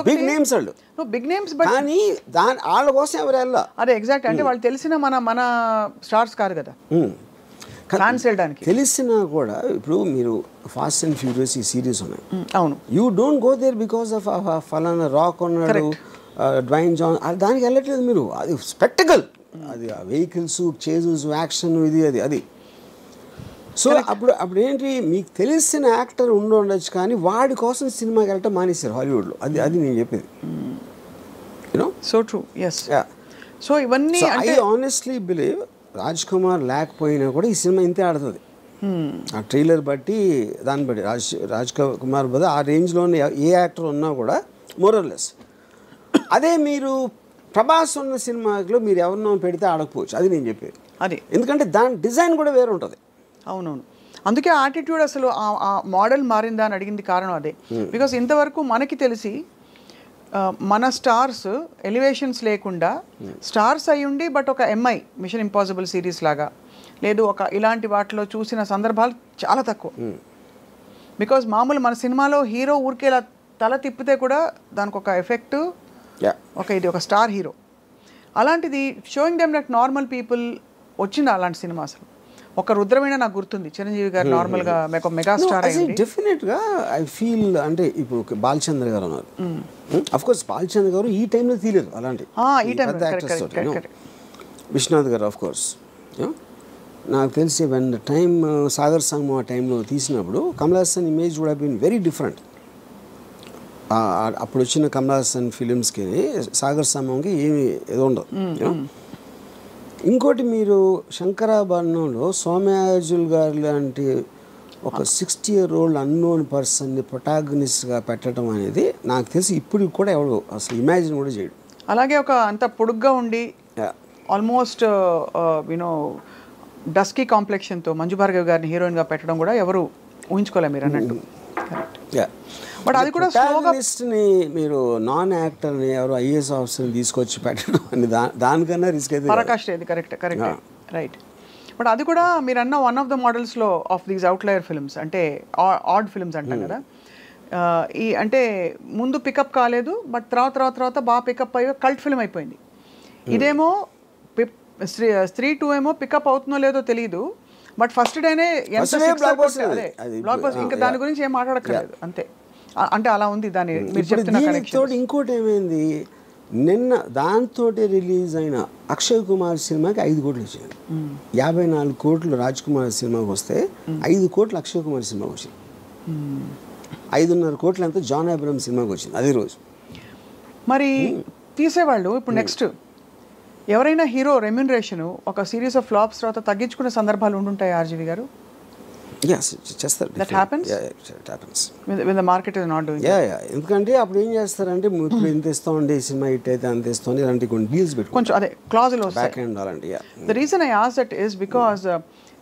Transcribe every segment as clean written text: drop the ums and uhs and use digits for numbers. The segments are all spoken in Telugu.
బిగ్ నేమ్స్ వాళ్ళు, బిగ్ నేమ్స్, బట్ కానీ వాళ్ళ కోసం ఎవరు వెళ్ళా. అదే ఎగ్జాక్ట్, అంటే వాళ్ళు తెలిసిన మన స్టార్స్ కాదు కదా ఫ్యాన్స్ వెళ్ళడానికి. తెలిసినా కూడా ఇప్పుడు మీరు ఫాస్ట్ అండ్ ఫ్యూరియస్ ఈ సిరీస్ ఉన్నాయి, అవును, you don't go there because of ఫలానా రాక్ ఉన్నాడు, డ్వైన్ జాన్, దానికి వెళ్ళట్లేదు మీరు. అది స్పెక్టకల్, అది వెహికల్స్, చేజెస్, యాక్షన్, ఇది అది. సో అప్పుడు ఏంటి, మీకు తెలిసిన యాక్టర్ ఉండొచ్చు కానీ వాడి కోసం సినిమాకి వెళ్ళటం మానేశారు హాలీవుడ్లో. అది నేను చెప్పేది. You know, so true, yes. So ఇవన్నీ I honestly believe Raj Kumar లేకపోయినా కూడా ఈ సినిమా ఇంతే ఆడుతుంది. ఆ ట్రైలర్ బట్టి, దాన్ని బట్టి రాజ్ కుమార్ బదులు ఆ రేంజ్లోనే ఏ యాక్టర్ ఉన్నా కూడా మోరల్లెస్. అదే మీరు ప్రభాస్ ఉన్న సినిమాలో మీరు ఎవరినో పెడితే ఆడకపోవచ్చు, అది నేను చెప్పేది. అది ఎందుకంటే దాని డిజైన్ కూడా వేరే ఉంటుంది. అవునవును, అందుకే ఆటిట్యూడ్ అసలు ఆ మోడల్ మారిందా అని అడిగింది కారణం అదే. బికాస్ ఇంతవరకు మనకి తెలిసి మన స్టార్స్ ఎలివేషన్స్ లేకుండా స్టార్స్ అయి ఉండి బట్ ఒక ఎంఐ మిషన్ ఇంపాసిబుల్ సిరీస్ లాగా లేదు ఒక ఇలాంటి వాటిలో చూసిన సందర్భాలు చాలా తక్కువ. బికాజ్ మామూలు మన సినిమాలో హీరో ఊరికే ఇలా తల తిప్పితే కూడా దానికి ఒక ఎఫెక్ట్, ఇది ఒక స్టార్ హీరో. అలాంటిది showing them that normal people వచ్చింది అలాంటి సినిమా. అసలు ఒక రుద్రమైన నాకు గుర్తుంది, చిరంజీవి గారు నార్మల్గా మెగా స్టార్ అయ్యింది. డెఫినెట్గా ఐ ఫీల్, అంటే ఇప్పుడు బాలచంద్ర గారు ఉన్నారు, అఫ్ కోర్స్ బాలచంద్ర గారు ఈ టైంలో తీయలేదు అలాంటి పెద్ద యాక్టర్స్ తోటి. విశ్వనాథ్ గారు ఆఫ్ కోర్స్. నాకు తెలిసి వెన్ టైమ్ సాగర్ సంగమం ఆ టైంలో తీసినప్పుడు Kamal Haasan image would have been very different. అప్పుడు వచ్చిన కమల్ హాసన్ ఫిలిమ్స్కి సాగర్ సంగమంకి ఏమి ఏదో ఉండదు. ఇంకోటి, మీరు శంకరాభరణంలో సోమయాజుల్ గారు లాంటి ఒక 60-year-old అన్నోన్ పర్సన్ని ప్రొటాగనిస్ట్గా పెట్టడం అనేది నాకు తెలిసి ఇప్పుడు కూడా ఎవరు అసలు ఇమాజిన్ కూడా చేయడు. అలాగే ఒక అంత పొడుగ్గా ఉండి ఆల్మోస్ట్ యూనో డస్కీ కాంప్లెక్షన్తో మంజు భార్గవి గారిని హీరోయిన్గా పెట్టడం కూడా ఎవరు ఊహించుకోలేరు మీరు అన్నట్టు. బట్ అది కూడా ప్రొటాగనిస్ట్ని మీరు నాన్ యాక్టర్ని ఎవరు ఐఏఎస్ ఆఫీసర్ని తీసుకొచ్చి పెట్టడం అని దానికన్నా రిస్క్ అయితే పరాకాష్ట. ఇది కరెక్ట్ రైట్. బట్ అది కూడా మీరు అన్న వన్ ఆఫ్ ద మోడల్స్లో ఆఫ్ దీస్ అవుట్లయర్ ఫిల్మ్స్, అంటే ఆడ్ ఫిల్మ్స్ అంటాం కదా. ఈ అంటే ముందు పికప్ కాలేదు, బట్ తర్వాత బాగా పికప్ అయ్యి కల్ట్ ఫిల్మ్ అయిపోయింది. ఇదేమో స్త్రీ 2 ఏమో పికప్ అవుతుందో లేదో తెలియదు, బట్ ఫస్ట్ డేనే ఎంత బ్లాక్ బస్టర్, ఇంకా దాని గురించి ఏం మాట్లాడక్కర్లేదు అంతే. అంటే అలా ఉంది దాని మీరు చెప్తున్న కనెక్షన్. ఇంకోటి ఏమైంది, నిన్న దాంతో రిలీజ్ అయిన అక్షయ్ కుమార్ సినిమాకి 5 కోట్లు వచ్చింది. 54 కోట్లు రాజ్ కుమార్ సినిమాకి వస్తే 5 కోట్లు అక్షయ్ కుమార్ సినిమాకి వచ్చింది. 5.5 కోట్లు అంతా జాన్ అబ్రహం సినిమాకి వచ్చింది అదే రోజు. మరి తీసేవాళ్ళు ఇప్పుడు నెక్స్ట్ ఎవరైనా హీరో రెమ్యూనరేషన్ ఒక సిరీస్ ఆఫ్ ఫ్లాప్స్ తర్వాత తగ్గించుకునే సందర్భాలు ఉండుంటాయి ఆర్జీవి గారు? చేస్తారు. That happens? Yeah, it happens. When the market is not doing that. Yeah. ఎందుకంటే అప్పుడు ఏం చేస్తారంటే ఇప్పుడు ఇంత ఇస్తామండి సినిమా హిట్ అయితే అంత ఇస్తామని ఇలాంటి కొన్ని డీల్స్ పెట్టుకుంటారు. కొంచెం అదే క్లాజులు వస్తాయి. బ్యాక్ ఎండ్ అలాంటి. The reason I asked that is because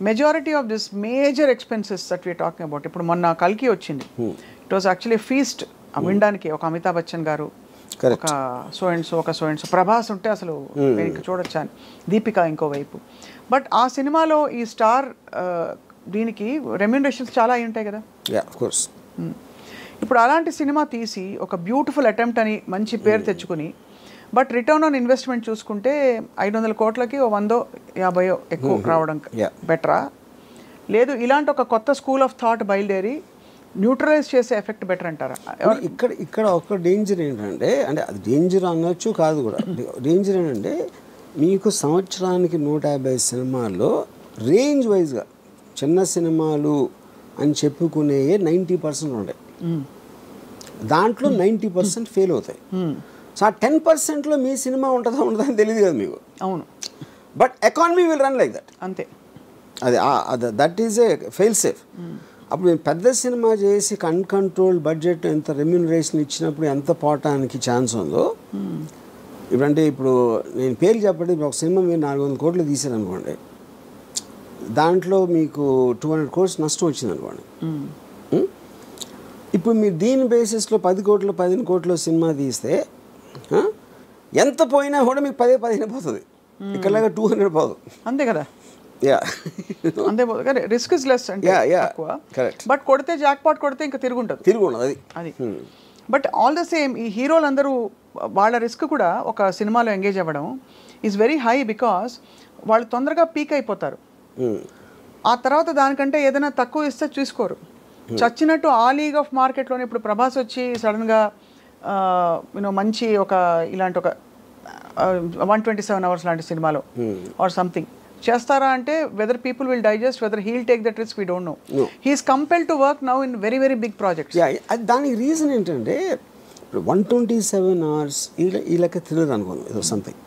majority of this major expenses that we are talking about, ఇప్పుడు మొన్న కల్కి వచ్చింది, it was actually a feast. వినడానికి ఒక అమితాబ్ బచ్చన్ గారు, ఒక సో అండ్ సో ప్రభాస్ ఉంటే అసలు చూడొచ్చా అని, దీపిక ఇంకోవైపు. బట్ ఆ సినిమాలో ఈ స్టార్ దీనికి రెమ్యూనరేషన్స్ చాలా అయి ఉంటాయి కదా. ఇప్పుడు అలాంటి సినిమా తీసి ఒక బ్యూటిఫుల్ అటెంప్ట్ అని మంచి పేరు తెచ్చుకుని, బట్ రిటర్న్ ఆన్ ఇన్వెస్ట్మెంట్ చూసుకుంటే 500 కోట్లకి 100-50 ఎక్కువ రావడం బెటరా, లేదు ఇలాంటి ఒక కొత్త స్కూల్ ఆఫ్ థాట్ బయలుదేరి న్యూట్రలైజ్ చేసే ఎఫెక్ట్ బెటర్ అంటారా? ఇక్కడ ఒక డేంజర్ ఏంటంటే, అంటే అది డేంజర్ అనొచ్చు కాదు కూడా, డేంజర్ ఏంటంటే మీకు సంవత్సరానికి 150 సినిమాల్లో రేంజ్ వైజ్గా చిన్న సినిమాలు అని చెప్పుకునే 90% ఉంటాయి, దాంట్లో 90% ఫెయిల్ అవుతాయి. సో ఆ 10%లో మీ సినిమా ఉంటుందా అని తెలియదు కదా మీకు. అవును, but economy will run like that. అంతే, అది that is a fail safe. అప్పుడు మేము పెద్ద సినిమా చేసి అన్కంట్రోల్ బడ్జెట్ ఎంత రెమ్యూనరేషన్ ఇచ్చినప్పుడు ఎంత పోవటానికి ఛాన్స్ ఉందో. ఇప్పుడంటే ఇప్పుడు నేను పేరు చెప్పండి, ఒక సినిమా మీరు 400 కోట్లు తీసారనుకోండి, దాంట్లో మీకు 200 crores నష్టం వచ్చింది అనుకోండి. ఇప్పుడు మీరు దీని బేసిస్లో 10 కోట్లు 15 కోట్లు సినిమా తీస్తే ఎంత పోయినా కూడా మీకు 10-15 పోతుంది, ఇక్కడలాగా 200 పోదు. అంతే కదా. అంతే, రిస్క్ ఇస్ లెస్ అంటే. బట్ కొడితే జాక్ పాట్ కొడితే ఇంకా తిరుగుంటుంది అది. బట్ ఆల్ ద సేమ్ ఈ హీరోలందరూ వాళ్ళ రిస్క్ కూడా ఒక సినిమాలో ఎంగేజ్ అవ్వడం ఈజ్ వెరీ హై బికాస్ వాళ్ళు తొందరగా పీక్ అయిపోతారు. ఆ తర్వాత దానికంటే ఏదైనా తక్కువ ఇస్తే చూసుకోరు. చచ్చినట్టు ఆ లీగ్ ఆఫ్ మార్కెట్లోనే ఇప్పుడు ప్రభాస్ వచ్చి సడన్గా మంచి ఒక ఇలాంటి ఒక 127 hours లాంటి సినిమాలో ఆర్ సంథింగ్ చేస్తారా అంటే whether people will digest, whether he'll take that risk we don't know. He's compelled to work now in very very big projects. దానికి రీజన్ ఏంటంటే 127 hours ఈ లెక్క థ్రిల్లర్ అనుకోండి ఏదో సంథింగ్.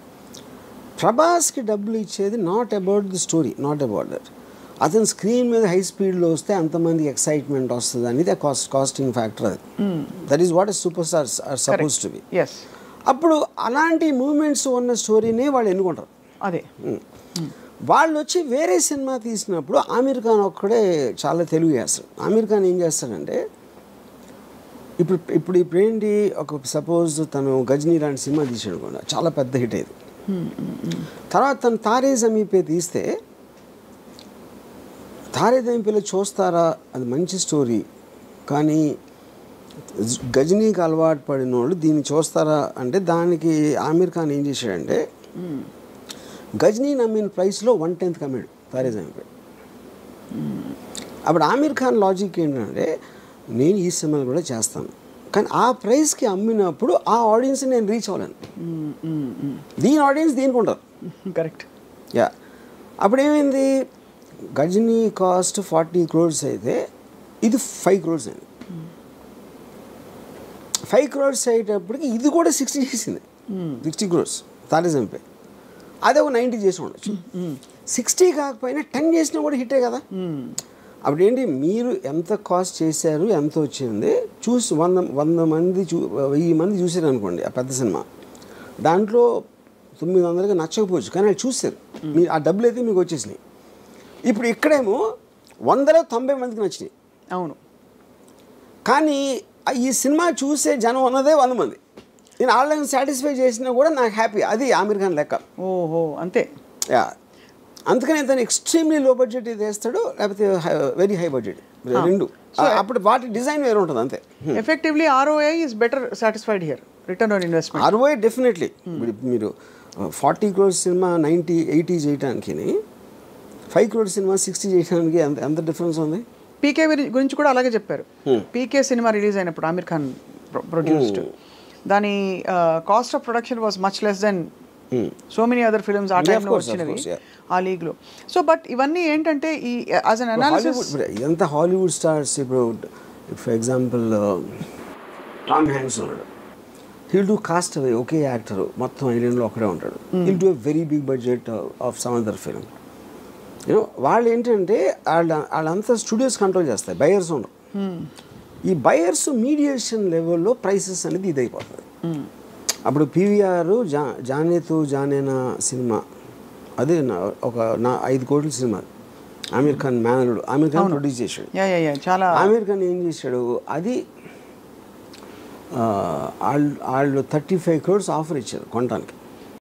ప్రభాస్కి డబ్బులు ఇచ్చేది not about the story, not about that. అతను స్క్రీన్ మీద హై స్పీడ్లో వస్తే అంతమందికి ఎక్సైట్మెంట్ వస్తుంది అనేది కాస్టింగ్ ఫ్యాక్టర్. అది that is what super stars are suppose to be. అప్పుడు అలాంటి మూమెంట్స్ ఉన్న స్టోరీనే వాళ్ళు ఎన్నుకుంటారు. అదే వాళ్ళు వచ్చి వేరే సినిమా తీసినప్పుడు ఆమీర్ ఖాన్ ఒక్కడే చాలా తెలుగు చేస్తాడు. ఆమీర్ ఖాన్ ఏం చేస్తాడంటే ఇప్పుడు ఏంటి, ఒక సపోజ్ తను గజనీ లాంటి సినిమా తీసాడు కూడా చాలా పెద్ద హిట్ అయ్యేది. తర్వాత తను తారే జమీన్ పే తీస్తే తారే జమీన్ పేలో చూస్తారా, అది మంచి స్టోరీ, కానీ గజనీకి అలవాటు పడిన వాళ్ళు దీన్ని చూస్తారా అంటే దానికి ఆమీర్ ఖాన్ ఏం చేశాడంటే గజనీ నమ్మిన ప్రైస్లో 1/10 కమ్మాడు తారే జమీన్ పే. అప్పుడు ఆమీర్ ఖాన్ లాజిక్ ఏంటంటే నేను ఈ సినిమాలు కూడా చేస్తాను, కానీ ఆ ప్రైస్కి అమ్మినప్పుడు ఆ ఆడియన్స్ నేను రీచ్ అవ్వలేను. దీని ఆడియన్స్ దీనికి ఉండరు. కరెక్ట్. యా, అప్పుడు ఏమైంది, గజనీ కాస్ట్ 40 crores అయితే ఇది 5 crores అయింది. 5 crores అయ్యేటప్పటికి ఇది కూడా 60 చేసింది. 60 crores తారే జమీన్ పే. అదే ఒక 90 చేసి ఉండొచ్చు. 60 కాకపోయినా 10 చేసినా కూడా హిట్టే కదా. అప్పుడు ఏంటి, మీరు ఎంత కాస్ట్ చేశారు, ఎంత వచ్చింది చూసి 100 మంది 1000 మంది చూసారు అనుకోండి ఆ పెద్ద సినిమా, దాంట్లో 900కి నచ్చకపోవచ్చు, కానీ వాళ్ళు చూసారు, మీరు ఆ డబ్బులు అయితే మీకు వచ్చేసినాయి. ఇప్పుడు ఇక్కడేమో 100లో 90 మందికి నచ్చినాయి. అవును, కానీ ఈ సినిమా చూసే జనం ఉన్నదే 100 మంది. నేను వాళ్ళని సాటిస్ఫై చేసినా కూడా నాకు హ్యాపీ. అది ఆమీర్ ఖాన్ లెక్క. ఓహో, అంతే. యా, అందుకని తను ఎక్స్ట్రీమ్లీ లో బడ్జెట్ ఇది వేస్తాడు, లేకపోతే వెరీ హై బడ్జెట్, రెండు. అప్పుడు వాటి డిజైన్ వేరే ఉంటుంది అంతే. Effectively ROI is better satisfied here, return on investment. ROI definitely. మీరు 40 crores సినిమా 90-80 చేయడానికి, 5 crores సినిమా 60 చేయడానికి ఎంత డిఫరెన్స్ ఉంది. పీకే గురించి కూడా అలాగే చెప్పారు. పీకే సినిమా రిలీజ్ అయినప్పుడు ఆమీర్ ఖాన్ ప్రొడ్యూస్డ్, దాని cost of production was much less than so many other films ఆ టైంలో వచ్చినవి ఆ లీగ్లో. సో బట్ ఇవన్నీ ఏంటంటే ఈ యాజ్ అన్ అనాలిసిస్ ఇదంతా హాలీవుడ్ స్టార్స్. ఇప్పుడు ఫర్ ఎగ్జాంపుల్ టామ్ హ్యాంక్స్ ఉన్నాడు, హీల్ డూ కాస్ట్ అవే, ఒకే యాక్టర్ మొత్తం ఐలాండ్లో ఒకడే ఉంటాడు. He'll do a very big budget of some other film. వాళ్ళు ఏంటంటే వాళ్ళంతా స్టూడియోస్ కంట్రోల్ చేస్తాయి, బయర్స్ ఉండరు. ఈ బయర్స్ మీడియేషన్ లెవెల్లో ప్రైసెస్ అనేది ఇది అయిపోతుంది. అప్పుడు PVR జానేతో జానేనా సినిమా, అదే ఒక 5 కోట్ల సినిమా, ఆమీర్ ఖాన్ మేనలుడు, ఆమీర్ ఖాన్ ప్రొడ్యూస్ చేశాడు. ఆమీర్ ఖాన్ ఏం చేశాడు, అది వాళ్ళు 35 crores ఆఫర్ ఇచ్చారు కొనడానికి.